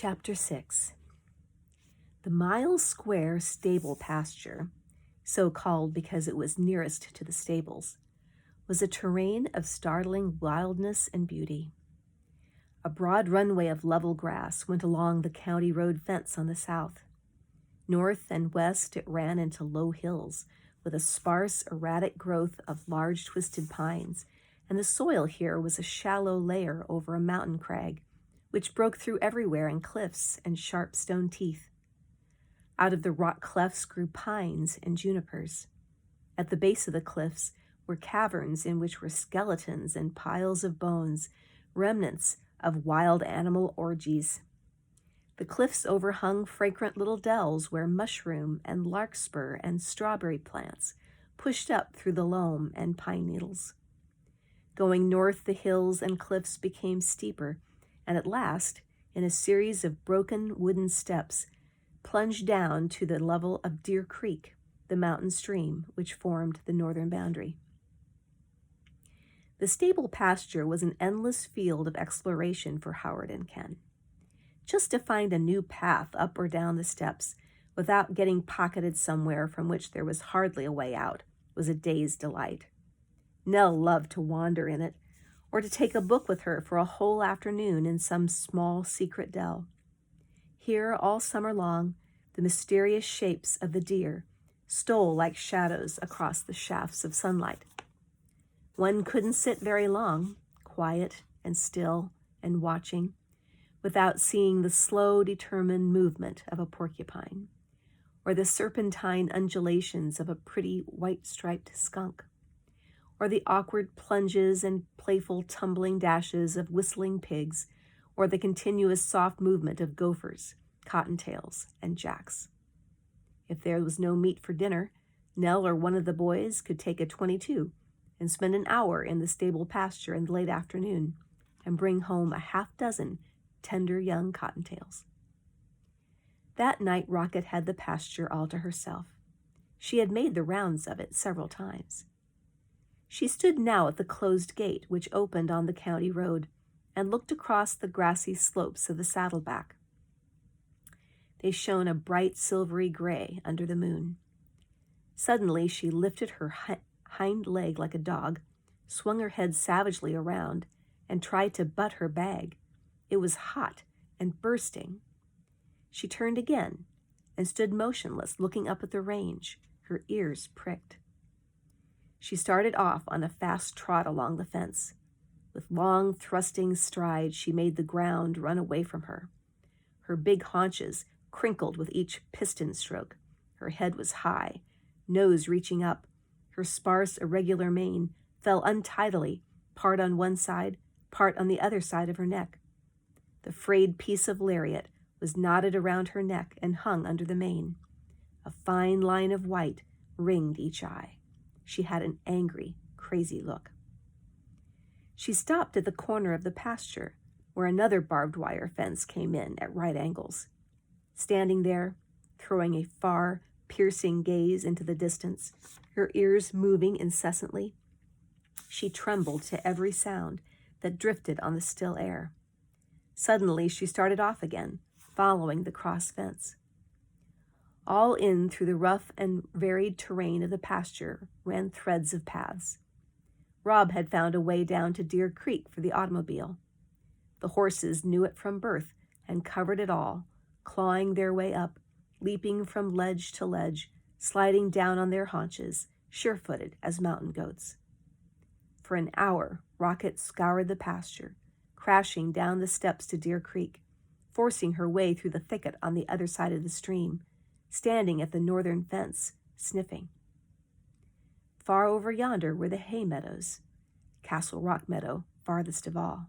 Chapter 6. The mile-square stable pasture, so called because it was nearest to the stables, was a terrain of startling wildness and beauty. A broad runway of level grass went along the county road fence on the south. North and west it ran into low hills with a sparse, erratic growth of large twisted pines, and the soil here was a shallow layer over a mountain crag, which broke through everywhere in cliffs and sharp stone teeth. Out of the rock clefts grew pines and junipers. At the base of the cliffs were caverns in which were skeletons and piles of bones, remnants of wild animal orgies. The cliffs overhung fragrant little dells where mushroom and larkspur and strawberry plants pushed up through the loam and pine needles. Going north, the hills and cliffs became steeper, and at last, in a series of broken wooden steps, plunged down to the level of Deer Creek, the mountain stream which formed the northern boundary. The stable pasture was an endless field of exploration for Howard and Ken. Just to find a new path up or down the steps without getting pocketed somewhere from which there was hardly a way out was a day's delight. Nell loved to wander in it, or to take a book with her for a whole afternoon in some small secret dell. Here, all summer long, the mysterious shapes of the deer stole like shadows across the shafts of sunlight. One couldn't sit very long, quiet and still and watching, without seeing the slow, determined movement of a porcupine, or the serpentine undulations of a pretty white-striped skunk, or the awkward plunges and playful tumbling dashes of whistling pigs, or the continuous soft movement of gophers, cottontails, and jacks. If there was no meat for dinner, Nell or one of the boys could take a .22 and spend an hour in the stable pasture in the late afternoon and bring home a half-dozen tender young cottontails. That night Rocket had the pasture all to herself. She had made the rounds of it several times. She stood now at the closed gate which opened on the county road and looked across the grassy slopes of the Saddleback. They shone a bright silvery gray under the moon. Suddenly she lifted her hind leg like a dog, swung her head savagely around, and tried to butt her bag. It was hot and bursting. She turned again and stood motionless, looking up at the range, her ears pricked. She started off on a fast trot along the fence. With long, thrusting strides, she made the ground run away from her. Her big haunches crinkled with each piston stroke. Her head was high, nose reaching up. Her sparse, irregular mane fell untidily, part on one side, part on the other side of her neck. The frayed piece of lariat was knotted around her neck and hung under the mane. A fine line of white ringed each eye. She had an angry, crazy look. She stopped at the corner of the pasture, where another barbed wire fence came in at right angles. Standing there, throwing a far, piercing gaze into the distance, her ears moving incessantly, she trembled to every sound that drifted on the still air. Suddenly she started off again, following the cross fence. All in through the rough and varied terrain of the pasture ran threads of paths. Rob had found a way down to Deer Creek for the automobile. The horses knew it from birth and covered it all, clawing their way up, leaping from ledge to ledge, sliding down on their haunches, sure-footed as mountain goats. For an hour, Rocket scoured the pasture, crashing down the steps to Deer Creek, forcing her way through the thicket on the other side of the stream, standing at the northern fence, sniffing. Far over yonder were the hay meadows, Castle Rock Meadow farthest of all.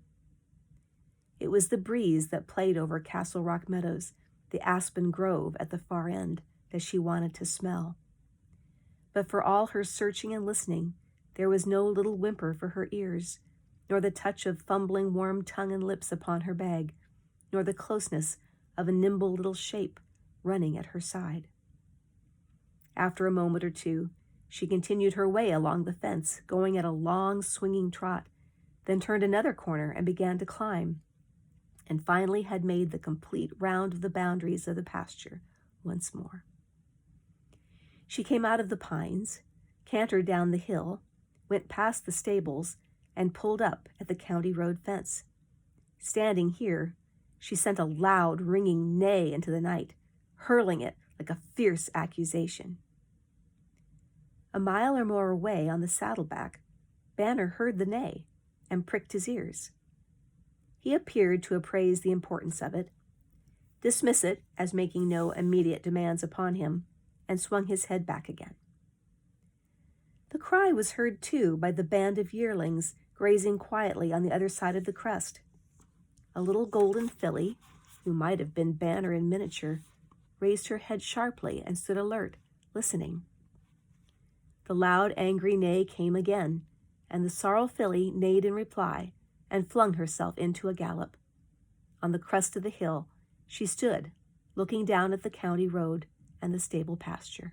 It was the breeze that played over Castle Rock Meadows, the aspen grove at the far end, that she wanted to smell. But for all her searching and listening, there was no little whimper for her ears, nor the touch of fumbling warm tongue and lips upon her bag, nor the closeness of a nimble little shape running at her side. After a moment or two, she continued her way along the fence, going at a long, swinging trot, then turned another corner and began to climb. and finally had made the complete round of the boundaries of the pasture once more. She came out of the pines, cantered down the hill, went past the stables, and pulled up at the county road fence. Standing here, she sent a loud, ringing neigh into the night, hurling it like a fierce accusation. A mile or more away on the saddleback, Banner heard the neigh and pricked his ears. He appeared to appraise the importance of it, dismiss it as making no immediate demands upon him, and swung his head back again. The cry was heard, too, by the band of yearlings grazing quietly on the other side of the crest. A little golden filly, who might have been Banner in miniature, raised her head sharply and stood alert, listening. The loud, angry neigh came again, and the sorrel filly neighed in reply and flung herself into a gallop. On the crest of the hill, she stood, looking down at the county road and the stable pasture.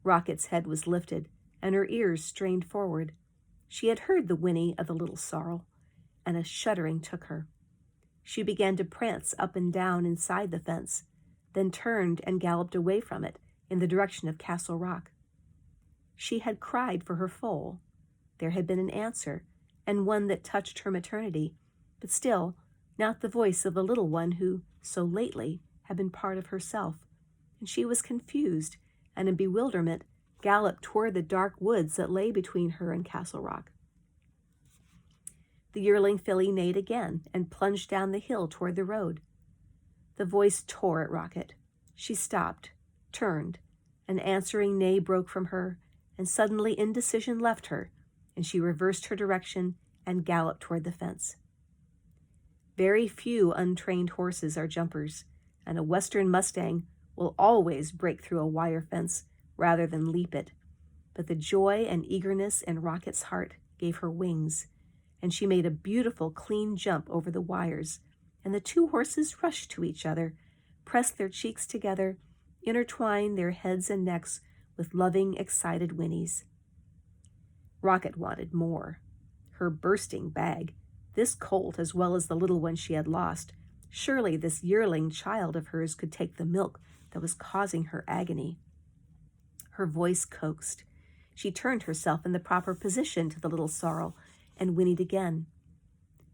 Rocket's head was lifted, and her ears strained forward. She had heard the whinny of the little sorrel, and a shuddering took her. She began to prance up and down inside the fence, then turned and galloped away from it in the direction of Castle Rock. She had cried for her foal. There had been an answer, and one that touched her maternity, but still not the voice of the little one who, so lately, had been part of herself, and she was confused and in bewilderment galloped toward the dark woods that lay between her and Castle Rock. The yearling filly neighed again and plunged down the hill toward the road. The voice tore at Rocket. She stopped, turned, an answering neigh broke from her, and suddenly indecision left her, and she reversed her direction and galloped toward the fence. Very few untrained horses are jumpers, and a Western Mustang will always break through a wire fence rather than leap it. But the joy and eagerness in Rocket's heart gave her wings, and she made a beautiful, clean jump over the wires, and the two horses rushed to each other, pressed their cheeks together, intertwined their heads and necks with loving, excited whinnies. Rocket wanted more. Her bursting bag, this colt as well as the little one she had lost. Surely this yearling child of hers could take the milk that was causing her agony. Her voice coaxed. She turned herself in the proper position to the little sorrel and whinnied again.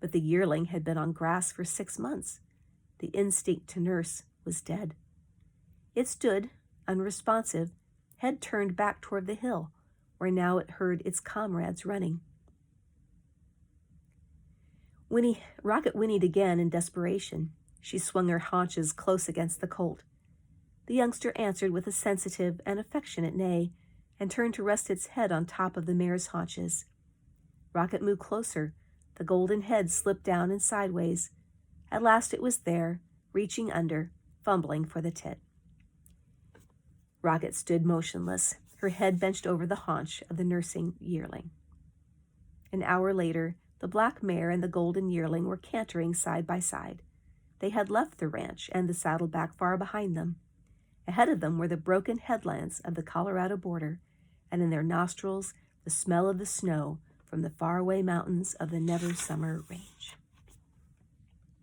But the yearling had been on grass for 6 months. The instinct to nurse was dead. It stood, unresponsive, head turned back toward the hill, where now it heard its comrades running. Rocket whinnied again in desperation. She swung her haunches close against the colt. The youngster answered with a sensitive and affectionate neigh, and turned to rest its head on top of the mare's haunches. Rocket moved closer. The golden head slipped down and sideways. At last it was there, reaching under, fumbling for the tit. Rocket stood motionless, her head benched over the haunch of the nursing yearling. An hour later, the black mare and the golden yearling were cantering side by side. They had left the ranch and the saddleback far behind them. Ahead of them were the broken headlands of the Colorado border, and in their nostrils the smell of the snow from the faraway mountains of the Never Summer Range.